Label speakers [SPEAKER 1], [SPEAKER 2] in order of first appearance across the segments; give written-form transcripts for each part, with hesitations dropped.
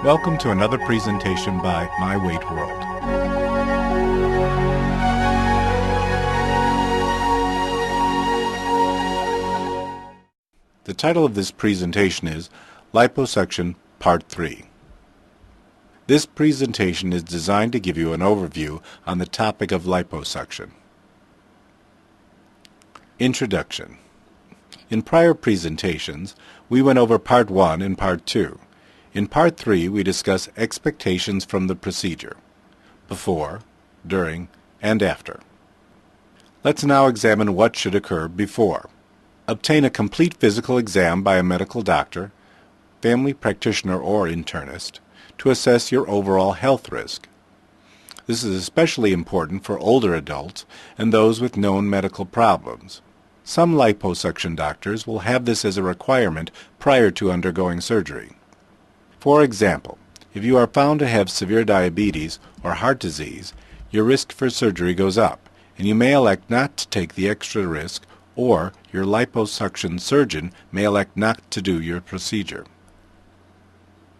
[SPEAKER 1] Welcome to another presentation by My Weight World. The title of this presentation is Liposuction Part 3. This presentation is designed to give you an overview on the topic of liposuction. Introduction. In prior presentations, we went over Part 1 and Part 2. In Part 3, we discuss expectations from the procedure, before, during, and after. Let's now examine what should occur before. Obtain a complete physical exam by a medical doctor, family practitioner or internist, to assess your overall health risk. This is especially important for older adults and those with known medical problems. Some liposuction doctors will have this as a requirement prior to undergoing surgery. For example, if you are found to have severe diabetes or heart disease, your risk for surgery goes up, and you may elect not to take the extra risk, or your liposuction surgeon may elect not to do your procedure.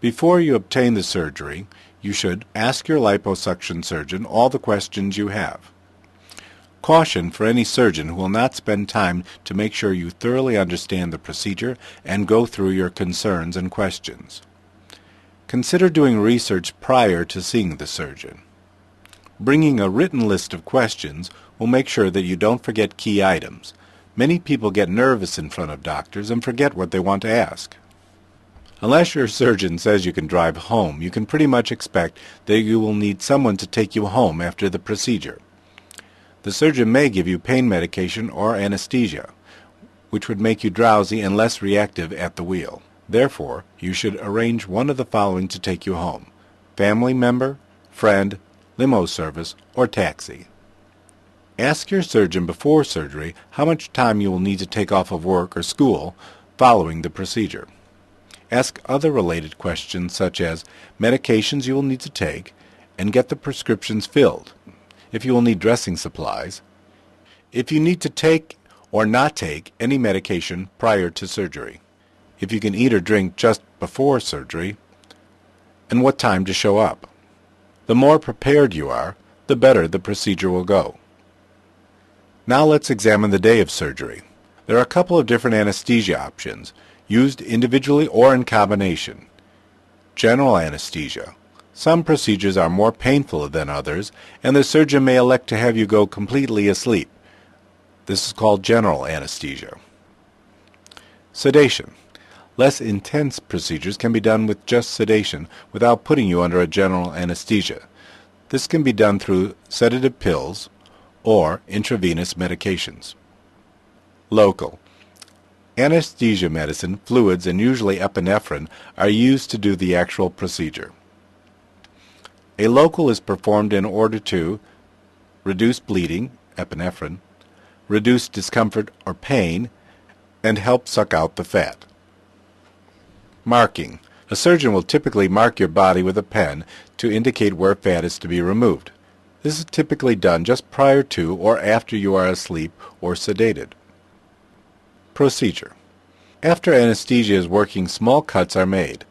[SPEAKER 1] Before you obtain the surgery, you should ask your liposuction surgeon all the questions you have. Caution for any surgeon who will not spend time to make sure you thoroughly understand the procedure and go through your concerns and questions. Consider doing research prior to seeing the surgeon. Bringing a written list of questions will make sure that you don't forget key items. Many people get nervous in front of doctors and forget what they want to ask. Unless your surgeon says you can drive home, you can pretty much expect that you will need someone to take you home after the procedure. The surgeon may give you pain medication or anesthesia, which would make you drowsy and less reactive at the wheel. Therefore, you should arrange one of the following to take you home: family member, friend, limo service, or taxi. Ask your surgeon before surgery how much time you will need to take off of work or school following the procedure. Ask other related questions such as medications you will need to take, and get the prescriptions filled, if you will need dressing supplies, if you need to take or not take any medication prior to surgery, if you can eat or drink just before surgery, and what time to show up. The more prepared you are, the better the procedure will go. Now let's examine the day of surgery. There are a couple of different anesthesia options, used individually or in combination. General anesthesia. Some procedures are more painful than others, and the surgeon may elect to have you go completely asleep. This is called general anesthesia. Sedation. Less intense procedures can be done with just sedation without putting you under a general anesthesia. This can be done through sedative pills or intravenous medications. Local. Anesthesia medicine, fluids, and usually epinephrine are used to do the actual procedure. A local is performed in order to reduce bleeding, epinephrine, reduce discomfort or pain, and help suck out the fat. Marking. A surgeon will typically mark your body with a pen to indicate where fat is to be removed. This is typically done just prior to or after you are asleep or sedated. Procedure. After anesthesia is working, small cuts are made.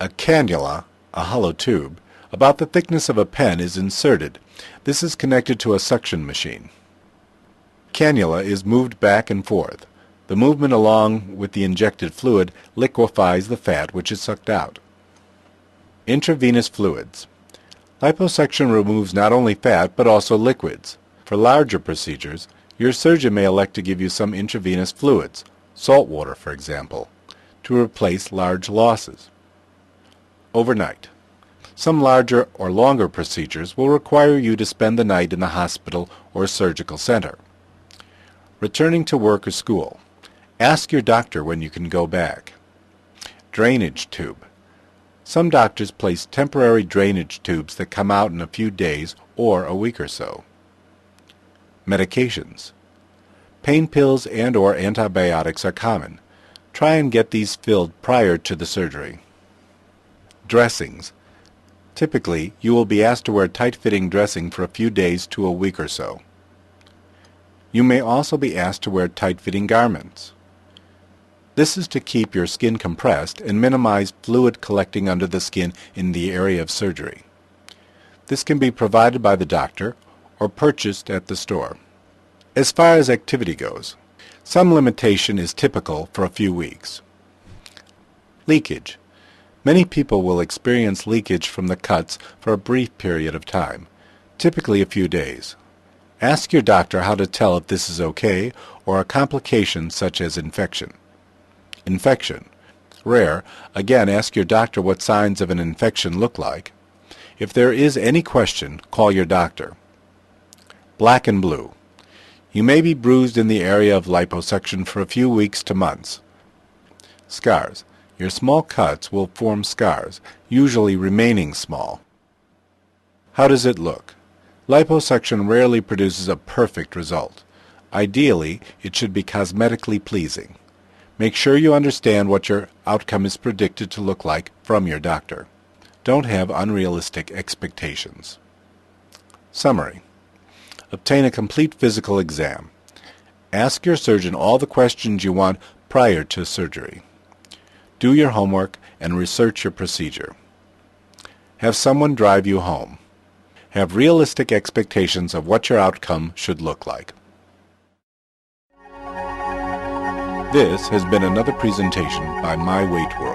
[SPEAKER 1] A cannula, a hollow tube, about the thickness of a pen is inserted. This is connected to a suction machine. Cannula is moved back and forth. The movement along with the injected fluid liquefies the fat which is sucked out. Intravenous fluids. Liposuction removes not only fat but also liquids. For larger procedures, your surgeon may elect to give you some intravenous fluids, salt water for example, to replace large losses. Overnight. Some larger or longer procedures will require you to spend the night in the hospital or surgical center. Returning to work or school. Ask your doctor when you can go back. Drainage tube. Some doctors place temporary drainage tubes that come out in a few days or a week or so. Medications. Pain pills and or antibiotics are common. Try and get these filled prior to the surgery. Dressings. Typically, you will be asked to wear tight-fitting dressing for a few days to a week or so. You may also be asked to wear tight-fitting garments. This is to keep your skin compressed and minimize fluid collecting under the skin in the area of surgery. This can be provided by the doctor or purchased at the store. As far as activity goes, some limitation is typical for a few weeks. Leakage. Many people will experience leakage from the cuts for a brief period of time, typically a few days. Ask your doctor how to tell if this is okay or a complication such as infection. Infection. Rare. Again, ask your doctor what signs of an infection look like. If there is any question, call your doctor. Black and blue. You may be bruised in the area of liposuction for a few weeks to months. Scars. Your small cuts will form scars, usually remaining small. How does it look? Liposuction rarely produces a perfect result. Ideally, it should be cosmetically pleasing. Make sure you understand what your outcome is predicted to look like from your doctor. Don't have unrealistic expectations. Summary. Obtain a complete physical exam. Ask your surgeon all the questions you want prior to surgery. Do your homework and research your procedure. Have someone drive you home. Have realistic expectations of what your outcome should look like. This has been another presentation by My Weight World.